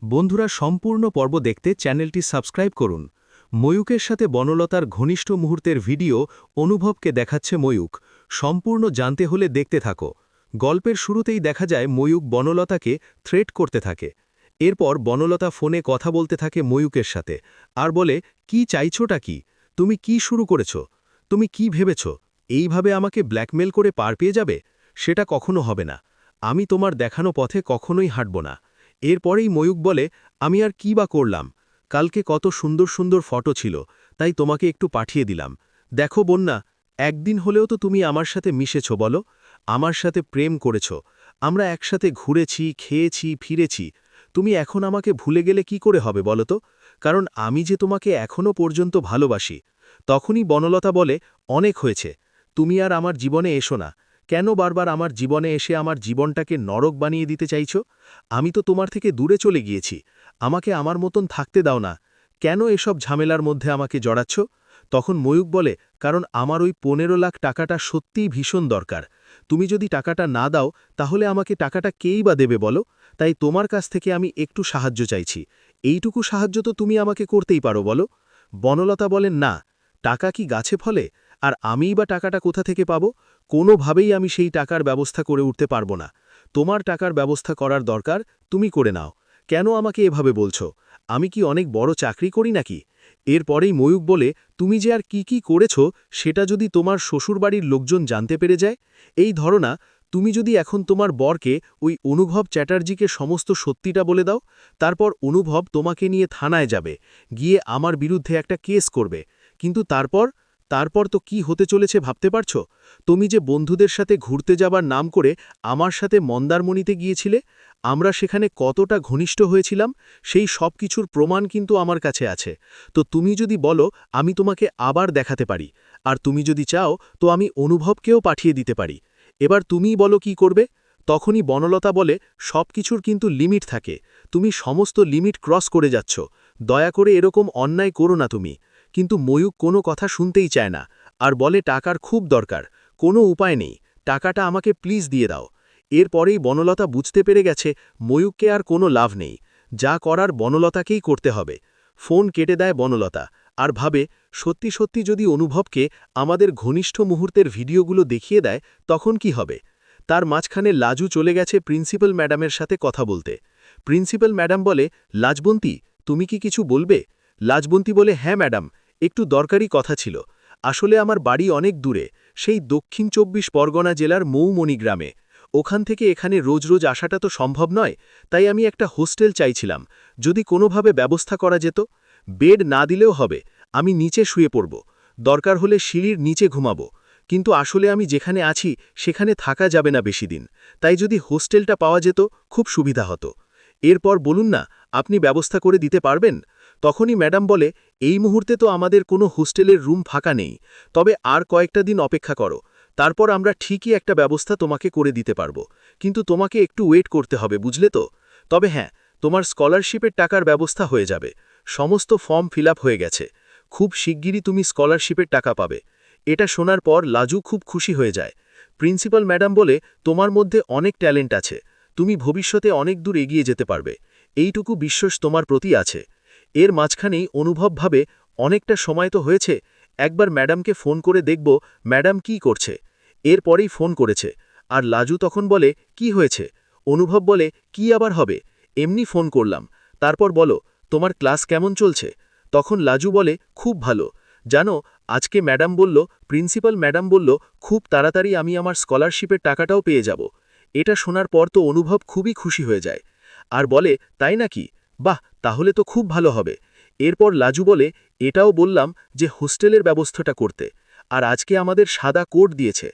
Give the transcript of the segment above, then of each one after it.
বন্ধুরা, সম্পূর্ণ পর্ব দেখতে চ্যানেলটি সাবস্ক্রাইব করুন। ময়ূকের সাথে বনলতার ঘনিষ্ঠ মুহূর্তের ভিডিও অনুভবকে দেখাচ্ছে ময়ূক। সম্পূর্ণ জানতে হলে দেখতে থাকো। গল্পের শুরুতেই দেখা যায় ময়ূক বনলতাকে থ্রেট করতে থাকে। এরপর বনলতা ফোনে কথা বলতে থাকে ময়ূকের সাথে আর বলে, কি চাইছোটা কি? তুমি কি শুরু করেছ? তুমি কি ভেবেছ এইভাবে আমাকে ব্ল্যাকমেল করে পার পেয়ে যাবে? সেটা কখনো হবে না। আমি তোমার দেখানো পথে কখনোই হাঁটব না। এরপরেই ময়ূক বলে, আমি আর কি বা করলাম? কালকে কত সুন্দর সুন্দর ফটো ছিল, তাই তোমাকে একটু পাঠিয়ে দিলাম। দেখো বন্যা, একদিন হলেও তো তুমি আমার সাথে মিশেছ বলো, আমার সাথে প্রেম করেছ, আমরা একসাথে ঘুরেছি, খেয়েছি, ফিরেছি। তুমি এখন আমাকে ভুলে গেলে কি করে হবে বলো তো? কারণ আমি যে তোমাকে এখনো পর্যন্ত ভালোবাসি। তখনই বনলতা বলে, অনেক হয়েছে, তুমি আর আমার জীবনে এসো না। কেন বারবার আমার জীবনে এসে আমার জীবনটাকে নরক বানিয়ে দিতে চাইছো? আমি তো তোমার থেকে দূরে চলে গিয়েছি, আমাকে আমার মতন থাকতে দাও না। কেন এসব ঝামেলার মধ্যে আমাকে জড়াচ্ছ? তখন ময়ূক বলে, কারণ আমার ওই 15 লাখ টাকাটা সত্যিই ভীষণ দরকার। তুমি যদি টাকাটা না দাও তাহলে আমাকে টাকাটা কেই বা দেবে বলো? তাই তোমার কাছ থেকে আমি একটু সাহায্য চাইছি। এইটুকু সাহায্য তো তুমি আমাকে করতেই পারো বলো? বনলতা বলেন, না, টাকা কি গাছে ফলে? আর আমিই বা টাকাটা কোথা থেকে পাবো? কোনোভাবেই আমি সেই টাকার ব্যবস্থা করে উঠতে পারবো না। তোমার টাকার ব্যবস্থা করার দরকার, তুমি করে নাও। কেন আমাকে এভাবে বলছো? আমি কি অনেক বড় চাকরি করি নাকি? এরপরেই ময়ূক বলে, তুমি যে আর কি করেছ সেটা যদি তোমার শ্বশুরবাড়ির লোকজন জানতে পেরে যায়? এই ধরনা, তুমি যদি এখন তোমার বরকে ওই অনুভব চ্যাটার্জিকে সমস্ত সত্যিটা বলে দাও, তারপর অনুভব তোমাকে নিয়ে থানায় যাবে, গিয়ে আমার বিরুদ্ধে একটা কেস করবে। কিন্তু তারপর তো কি হতে চলেছে ভাবতে পারছো? তুমি যে বন্ধুদের সাথে ঘুরতে যাবার নাম করে আমার সাথে মন্দারমণিতে গিয়েছিলে, আমরা সেখানে কতটা ঘনিষ্ঠ হয়েছিলাম, সেই সব কিছুর প্রমাণ কিন্তু আমার কাছে আছে। তো তুমি যদি বলো, আমি তোমাকে আবার দেখাতে পারি। আর তুমি যদি চাও তো আমি অনুভবকেও পাঠিয়ে দিতে পারি। এবার তুমিই বলো কি করবে? তখনই বনলতা বলে, সব কিছুর কিন্তু লিমিট থাকে। তুমি সমস্ত লিমিট ক্রস করে যাচ্ছ। দয়া করে এরকম অন্যায় করো না তুমি। কিন্তু ময়ূক কোনো কথা শুনতেই চায় না, আর বলে টাকার খুব দরকার, কোনো উপায় নেই, টাকাটা আমাকে প্লিজ দিয়ে দাও। এরপরেই বনলতা বুঝতে পেরে গেছে ময়ূককে আর কোনো লাভ নেই, যা করার বনলতাকেই করতে হবে। ফোন কেটে দেয় বনলতা আর ভাবে, সত্যি সত্যি যদি অনুভবকে আমাদের ঘনিষ্ঠ মুহূর্তের ভিডিওগুলো দেখিয়ে দেয় তখন কি হবে? তার মাঝখানে লাজু চলে গেছে প্রিন্সিপাল ম্যাডামের সাথে কথা বলতে। প্রিন্সিপাল ম্যাডাম বলে, লাজবন্তী, তুমি কি কিছু বলবে? লাজবন্তী বলে, হ্যাঁ ম্যাডাম, একটু দরকারি কথা ছিল। আসলে আমার বাড়ি অনেক দূরে, সেই দক্ষিণ 24 পরগনা জেলার মৌমণি গ্রামে। ওখান থেকে এখানে রোজ রোজ আসাটা তো সম্ভব নয়, তাই আমি একটা হোস্টেল চাইছিলাম, যদি কোনোভাবে ব্যবস্থা করা যেত। বেড না দিলেও হবে, আমি নিচে শুয়ে পড়ব, দরকার হলে সিঁড়ির নিচে ঘুমাবো। কিন্তু আসলে আমি যেখানে আছি সেখানে থাকা যাবে না বেশি দিন, তাই যদি হোস্টেলটা পাওয়া যেত খুব সুবিধা হতো। এরপর বলুন না, আপনি ব্যবস্থা করে দিতে পারবেন? তখনই ম্যাডাম বলে, এই মুহূর্তে তো আমাদের কোনো হোস্টেলের রুম ফাঁকা নেই, তবে আর কয়েকটা দিন অপেক্ষা করো, তারপর আমরা ঠিকই একটা ব্যবস্থা তোমাকে করে দিতে পারবো। কিন্তু তোমাকে একটু ওয়েট করতে হবে, বুঝলে তো? তবে হ্যাঁ, তোমার স্কলারশিপের টাকার ব্যবস্থা হয়ে যাবে, সমস্ত ফর্ম ফিল হয়ে গেছে, খুব শিগগিরই তুমি স্কলারশিপের টাকা পাবে। এটা শোনার পর লাজু খুব খুশি হয়ে যায়। প্রিন্সিপাল ম্যাডাম বলে, তোমার মধ্যে অনেক ট্যালেন্ট আছে, তুমি ভবিষ্যতে অনেক দূর এগিয়ে যেতে পারবে, এইটুকু বিশ্বাস তোমার প্রতি আছে। এর মাঝখানেই অনুভব ভাবে, অনেকটা সময় তো হয়েছে, একবার ম্যাডামকে ফোন করে দেখব ম্যাডাম কি করছে। এরপরেই ফোন করেছে, আর লাজু তখন বলে, কি হয়েছে? অনুভব বলে, কি আবার হবে, এমনি ফোন করলাম, তারপর বলো, তোমার ক্লাস কেমন চলছে? তখন লাজু বলে, খুব ভালো। জানো, আজকে ম্যাডাম বলল, প্রিন্সিপাল ম্যাডাম বলল, খুব তাড়াতাড়ি আমি আমার স্কলারশিপের টাকাটাও পেয়ে যাব। এটা শোনার পর তো অনুভব খুবই খুশি হয়ে যায়, আর বলে, তাই নাকি? বাহ, তাহলে তো খুব ভালো হবে। এরপর লাজু বলে, এটাও বললাম যে হোস্টেলের ব্যবস্থাটা করতে, আর আজকে আমাদের সাদা কোট দিয়েছে।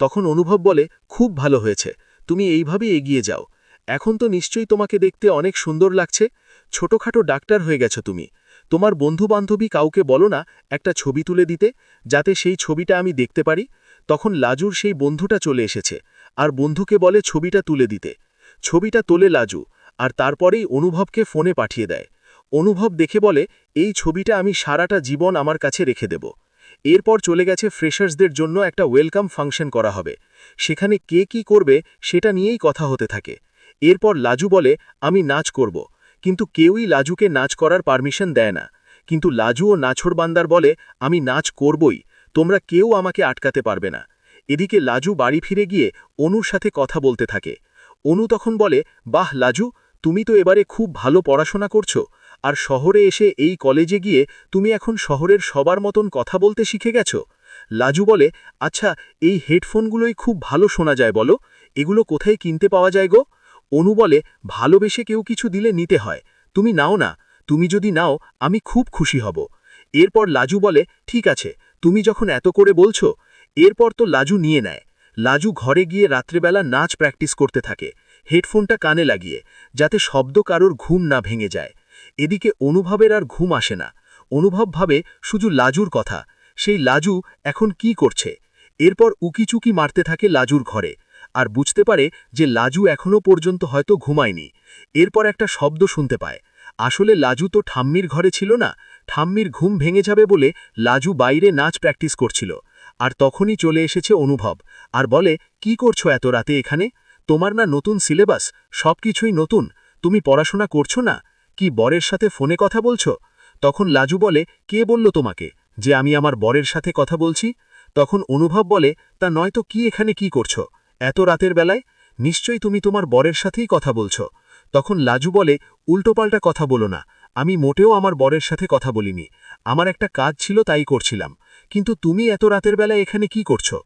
তখন অনুভব বলে, খুব ভালো হয়েছে, তুমি এইভাবেই এগিয়ে যাও। এখন তো নিশ্চয়ই তোমাকে দেখতে অনেক সুন্দর লাগছে, ছোটখাটো ডাক্তার হয়ে গেছো তুমি। তোমার বন্ধু-বান্ধবী কাউকে বলো না একটা ছবি তুলে দিতে, যাতে সেই ছবিটা আমি দেখতে পারি। তখন লাজুর সেই বন্ধুটা চলে এসেছে, আর বন্ধুকে বলে ছবিটা তুলে দিতে। ছবিটা তোলে লাজু, আর তারপরেই অনুভবকে ফোনে পাঠিয়ে দেয়। অনুভব দেখে বলে, এই ছবিটা আমি সারাটা জীবন আমার কাছে রেখে দেব। এরপর চলে গেছে ফ্রেশার্সদের জন্য একটা ওয়েলকাম ফাংশন করা হবে, সেখানে কে কি করবে সেটা নিয়েই কথা হতে থাকে। এরপর লাজু বলে, আমি নাচ করব, কিন্তু কেউই লাজুকে নাচ করার পারমিশন দেয় না। কিন্তু লাজু ও নাছোড়বান্দার বলে, আমি নাচ করবই, তোমরা কেউ আমাকে আটকাতে পারবে না। এদিকে লাজু বাড়ি ফিরে গিয়ে অনুর সাথে কথা বলতে থাকে। অনু তখন বলে, বাহ লাজু, তুমি তো এবারে খুব ভালো পড়াশোনা করছো, আর শহরে এসে এই কলেজে গিয়ে তুমি এখন শহরের সবার মতন কথা বলতে শিখে গেছো। লাজু বলে, আচ্ছা, এই হেডফোনগুলোই খুব ভালো শোনা যায়, বলো এগুলো কোথায় কিনতে পাওয়া যায় গো? অনু বলে, ভালোবেসে কেউ কিছু দিলে নিতে হয়, তুমি নাও না, তুমি যদি নাও আমি খুব খুশি হব। এরপর লাজু বলে, ঠিক আছে, তুমি যখন এত করে বলছো। এরপর তো লাজু নিয়ে নেয়। লাজু ঘরে গিয়ে রাত্রেবেলা নাচ প্র্যাকটিস করতে থাকে, হেডফোনটা কানে লাগিয়ে, যাতে শব্দ কারোর ঘুম না ভেঙে যায়। এদিকে অনুভবের আর ঘুম আসে না। অনুভব ভাবে শুধু লাজুর কথা, সেই লাজু এখন কি করছে। এরপর উকিচুকি মারতে থাকে লাজুর ঘরে, আর বুঝতে পারে যে লাজু এখনো পর্যন্ত হয়তো ঘুমায়নি। এরপর একটা শব্দ শুনতে পায়। আসলে লাজু তো ঠাম্মির ঘরে ছিল না, ঠাম্মির ঘুম ভেঙে যাবে বলে লাজু বাইরে নাচ প্র্যাকটিস করছিল। আর তখনই চলে এসেছে অনুভব, আর বলে, কি করছো এত রাতে এখানে? তোমার না নতুন সিলেবাস, সবকিছুই নতুন, তুমি পড়াশোনা করছো না? কি বরের সাথে ফোনে কথা বলছো? তখন লাজু বলে, কে বলল তোমাকে যে আমি আমার বরের সাথে কথা বলছি? তখন অনুভব বলে, তা নয়তো কি এখানে কি করছো এত রাতের বেলায়? নিশ্চয়ই তুমি তোমার বরের সাথেই কথা বলছো। তখন লাজু বলে, উল্টোপাল্টা কথা বলো না, আমি মোটেও আমার বরের সাথে কথা বলিনি, আমার একটা কাজ ছিল তাই করছিলাম। কিন্তু তুমি এত রাতের বেলায় এখানে কি করছো?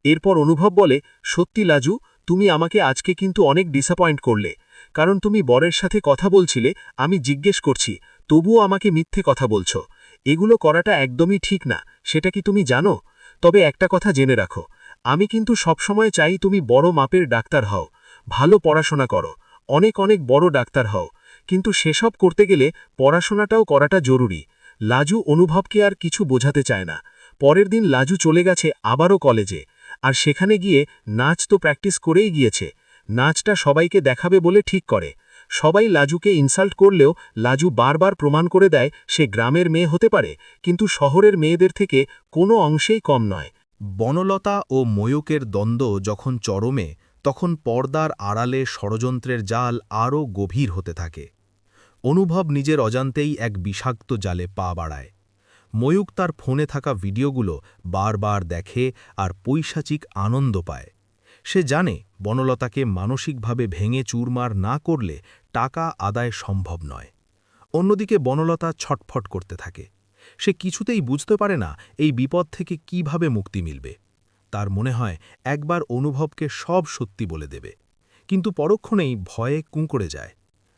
এরপর অনুভব বলে, সত্যি লাজু, তুমি আমাকে আজকে কিন্তু অনেক ডিসঅ্যাপয়েন্ট করলে, কারণ তুমি বরের সাথে কথা বলছিলে, আমি জিজ্ঞেস করছি, তবুও আমাকে মিথ্যে কথা বলছো। এগুলো করাটা একদমই ঠিক না, সেটা কি তুমি জানো? তবে একটা কথা জেনে রাখো, আমি কিন্তু সবসময় চাই তুমি বড় মাপের ডাক্তার হও, ভালো পড়াশোনা করো, অনেক অনেক বড় ডাক্তার হও, কিন্তু সেসব করতে গেলে পড়াশোনাটাও করাটা জরুরি। লাজু অনুভবকে আর কিছু বোঝাতে চায় না। পরের দিন লাজু চলে গেছে আবারও কলেজে, আর সেখানে গিয়ে নাচ তো প্র্যাকটিস করেই গিয়েছে। নাচটা সবাইকে দেখাবে বলে ঠিক করে। সবাই লাজুকে ইনসাল্ট করলেও লাজু বারবার প্রমাণ করে দেয় সে গ্রামের মেয়ে হতে পারে, কিন্তু শহরের মেয়েদের থেকে কোনো অংশেই কম নয়। বনলতা ও ময়ূকের দ্বন্দ্ব যখন চরমে, তখন পর্দার আড়ালে ষড়যন্ত্রের জাল আরও গভীর হতে থাকে। অনুভব নিজের অজান্তেই এক বিষাক্ত জালে পা বাড়ায়। ময়ূক তার ফোনে থাকা ভিডিওগুলো বারবার দেখে আর পৈশাচিক আনন্দ পায়। সে জানে বনলতাকে মানসিকভাবে ভেঙে চুরমার না করলে টাকা আদায় সম্ভব নয়। অন্যদিকে বনলতা ছটফট করতে থাকে। সে কিছুতেই বুঝতে পারে না এই বিপদ থেকে কিভাবে মুক্তি মিলবে। তার মনে হয় একবার অনুভবকে সব সত্যি বলে দেবে, কিন্তু পরক্ষণেই ভয়ে কুঁকড়ে যায়।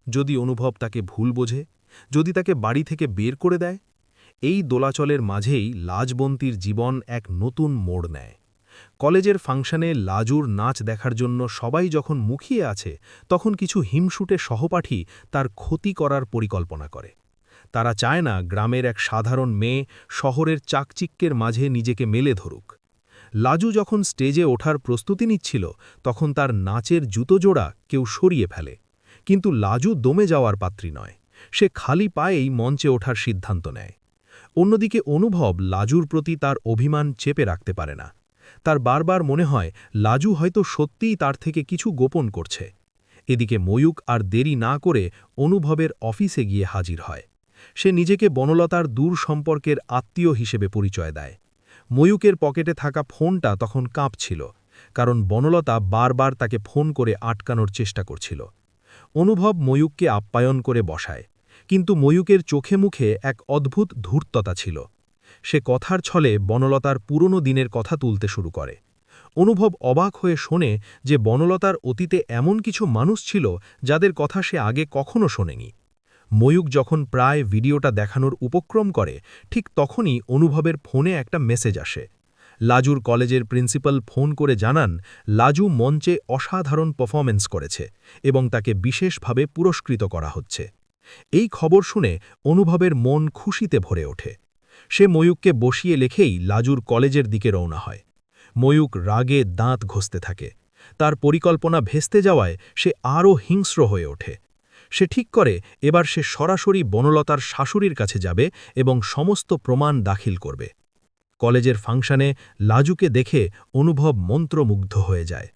যদি অনুভব তাকে ভুল বোঝে, যদি তাকে বাড়ি থেকে বের করে দেয়। এই দোলাচলের মাঝেই লাজবন্তীর জীবন এক নতুন মোড় নেয়। কলেজের ফাংশনে লাজুর নাচ দেখার জন্য সবাই যখন মুখিয়ে আছে, তখন কিছু হিমশুটে সহপাঠী তার ক্ষতি করার পরিকল্পনা করে। তারা চায় না গ্রামের এক সাধারণ মেয়ে শহরের চাকচিক্যের মাঝে নিজেকে মেলে ধরুক। লাজু যখন স্টেজে ওঠার প্রস্তুতি নিচ্ছিল, তখন তার নাচের জুতোজোড়া কেউ সরিয়ে ফেলে। কিন্তু লাজু দমে যাওয়ার পাত্রী নয়, সে খালি পায়েই মঞ্চে ওঠার সিদ্ধান্ত নেয়। অন্যদিকে অনুভব লাজুর প্রতি তার অভিমান চেপে রাখতে পারে না। তার বারবার মনে হয় লাজু হয়তো সত্যিই তার থেকে কিছু গোপন করছে। এদিকে ময়ূক আর দেরি না করে অনুভবের অফিসে গিয়ে হাজির হয়। সে নিজেকে বনলতার দূর সম্পর্কের আত্মীয় হিসেবে পরিচয় দেয়। ময়ূকের পকেটে থাকা ফোনটা তখন কাঁপছিল, কারণ বনলতা বারবার তাকে ফোন করে আটকানোর চেষ্টা করছিল। অনুভব ময়ূককে আপ্যায়ন করে বসায়, কিন্তু ময়ূকের চোখে মুখে এক অদ্ভুত ধূর্ততা ছিল। সে কথার ছলে বনলতার পুরনো দিনের কথা তুলতে শুরু করে। অনুভব অবাক হয়ে শোনে যে বনলতার অতীতে এমন কিছু মানুষ ছিল যাদের কথা সে আগে কখনো শোনেনি। ময়ূক যখন প্রায় ভিডিওটা দেখানোর উপক্রম করে, ঠিক তখনই অনুভবের ফোনে একটা মেসেজ আসে। লাজুর কলেজের প্রিন্সিপাল ফোন করে জানান লাজু মঞ্চে অসাধারণ পারফরমেন্স করেছে এবং তাকে বিশেষভাবে পুরস্কৃত করা হচ্ছে। এই খবর শুনে অনুভবের মন খুশিতে ভরে ওঠে। সে ময়ূককে বসিয়ে লেখেই লাজুর কলেজের দিকে রওনা হয়। ময়ূক রাগে দাঁত ঘষতে থাকে। তার পরিকল্পনা ভেস্তে যাওয়ায় সে আরও হিংস্র হয়ে ওঠে। সে ঠিক করে এবার সে সরাসরি বনলতার শাশুড়ির কাছে যাবে এবং সমস্ত প্রমাণ দাখিল করবে। কলেজের ফাংশনে লাজুকে দেখে অনুভব মন্ত্রমুগ্ধ হয়ে যায়।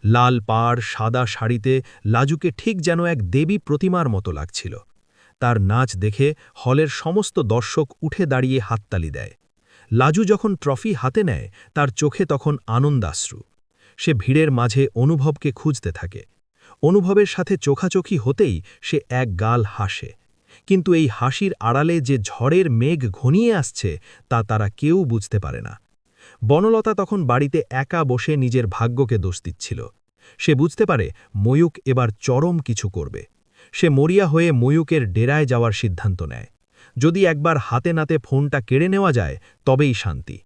লাল পাড় সাদা শাড়িতে লাজুকে ঠিক যেন এক দেবী প্রতিমার মতো লাগছিল। তার নাচ দেখে হলের সমস্ত দর্শক উঠে দাঁড়িয়ে হাততালি দেয়। লাজু যখন ট্রফি হাতে নেয় তার চোখে তখন আনন্দাশ্রু। সে ভিড়ের মাঝে অনুভবকে খুঁজতে থাকে। অনুভবের সাথে চোখাচোখি হতেই সে এক গাল হাসে। কিন্তু এই হাসির আড়ালে যে ঝড়ের মেঘ ঘনিয়ে আসছে তা তারা কেউ বুঝতে পারে না। বনলতা তখন বাড়িতে একা বসে নিজের ভাগ্যকে দোষ দিচ্ছিল। সে বুঝতে পারে ময়ূক এবার চরম কিছু করবে। সে মরিয়া হয়ে ময়ূকের ডেরায় যাওয়ার সিদ্ধান্ত নেয়। যদি একবার হাতে নাতে ফোনটা কেড়ে নেওয়া যায় তবেই শান্তি।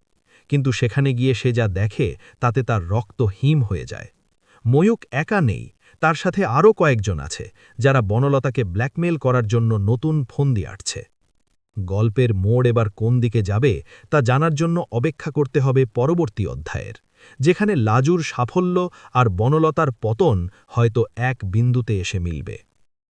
কিন্তু সেখানে গিয়ে সে যা দেখে তাতে তার রক্ত হিম হয়ে যায়। ময়ূক একা নেই, তার সাথে আরও কয়েকজন আছে যারা বনলতাকে ব্ল্যাকমেল করার জন্য নতুন ফন্দি আঁটছে। গল্পের মোড় এবার কোন দিকে যাবে তা জানার জন্য অপেক্ষা করতে হবে পরবর্তী অধ্যায়ের, যেখানে লাজুর সাফল্য আর বনলতার পতন হয়তো এক বিন্দুতে এসে মিলবে।